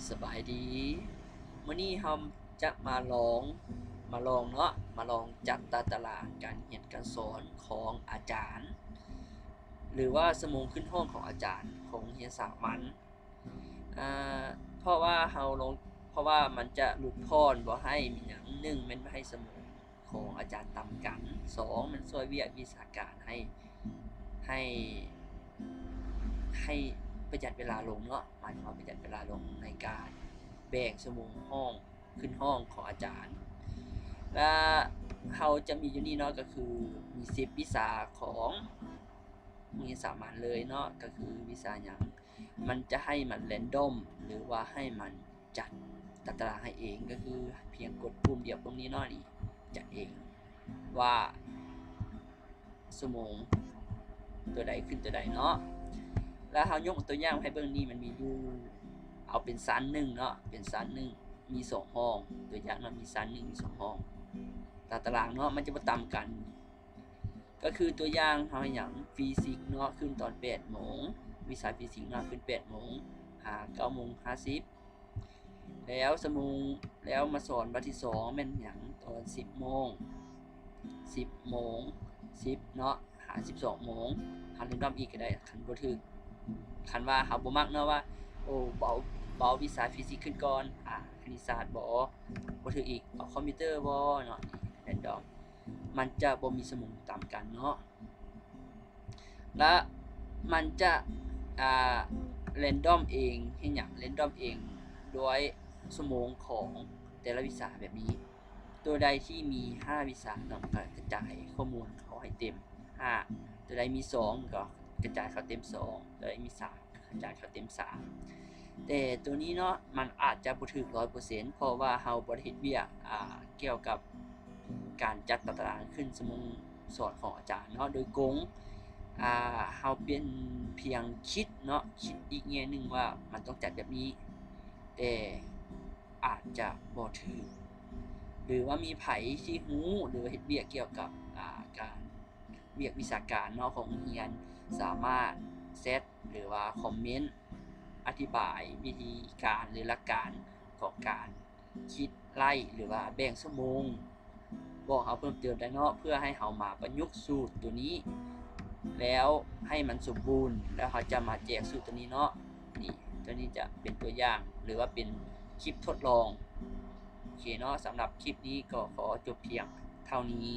สบายดีมื้อนี้เราจะมาลองเนาะมาลองจัดตารางการเรียนการสอนของอาจารย์หรือว่าชั่วโมงขึ้นห้องของอาจารย์ของเรียนสามัญอ่าเพราะว่าเราลงเพราะว่ามันจะหลุดพรบ่ให้มีหยัง1มันบ่ให้ชั่วโมงของอาจารย์ต่ำกัน2มันช่วยเวียกวิชาการให้ให้ประหยัดเวลาลงเนาะหมายถึงว่าประหยัดเวลาลงในการแบ่งชั่วโมงห้องขึ้นห้องของอาจารย์และเราจะมีอยู่นี่เนาะก็คือมี10วิชาของมีสามัญเลยเนาะก็คือวิชาหยังมันจะให้มันแรนดอมหรือว่าให้มันจัดตารางให้เองก็คือเพียงกดปุ่มเดียวตรงนี้เนาะนี่จัดเองว่าชั่วโมงตัวใดขึ้นตัวใดเนาะแล้วเรายกตัวอย่างให้เบิ่งนี่มันมีอยู่เอาเป็นชั้น1เนาะเป็นชั้น1มี2ห้องตัวอย่างเนาะมีชั้น1มี2ห้องตารางเนาะมันจะบ่ต่ำกันก็คือตัวอย่างเฮาหยังฟิสิกส์เนาะขึ้นตอน 8 โมงวิชาฟิสิกส์เนาะขึ้น 8 โมง9 โมง 50แล้วชั่วโมงแล้วมาสอนวันที่2แม่นหยังตอน 10 โมง 10 โมง 10เนาะ12 โมงเรียนรอบอีกก็ได้คันบ่ถึกคันว่าเฮาบ่มักเนาะว่าโอ้เบาวิชาฟิสิกส์ขึ้นก่อนคณิตศาสตร์บ่ถึกอีกเอาคอมพิวเตอร์บ่เนาะแรนดอมมันจะบ่มีสมองตามกันเนาะและมันจะแรนดอมเองเฮ็ดหยังแรนดอมเองโดยชั่วโมงของแต่ละวิชาแบบนี้ตัวใดที่มี5วิชาเนาะก็กระจายข้อมูลเขาให้เต็ม5ตัวใดมี2ก็กระจายเขาเต็ม2ตัวใดมี3กระจายเขาเต็ม3แต่ตัวนี้เนาะมันอาจจะบ่ถึก 100% เพราะว่าเราบ่ได้เฮ็ดเวียกเกี่ยวกับการจัดตารางขึ้นชั่วโมงสอนของอาจารย์เนาะโดยกงเฮาเป็นเพียงคิดเนาะคิดอีกแง่หนึ่งว่ามันต้องจัดแบบนี้แต่อาจจะบ่ถูกหรือว่ามีไผที่รู้หรือว่าเฮ็ดเวียกเกี่ยวกับการเวียกวิชาการเนาะของเรียนสามารถแชตหรือว่าคอมเมนต์อธิบายวิธีการหรือหลักการของการคิดไล่หรือว่าแบ่งชั่วโมงบอกเฮาเพิ่มเติมได้เนาะเพื่อให้เฮามาประยุกต์สูตรตัวนี้แล้วให้มันสมบูรณ์แล้วเขาจะมาแจกสูตรตัวนี้เนาะนี่ตัวนี้จะเป็นตัวอย่างหรือว่าเป็นคลิปทดลองโอเคเนาะสำหรับคลิปนี้ก็ขอจบเพียงเท่านี้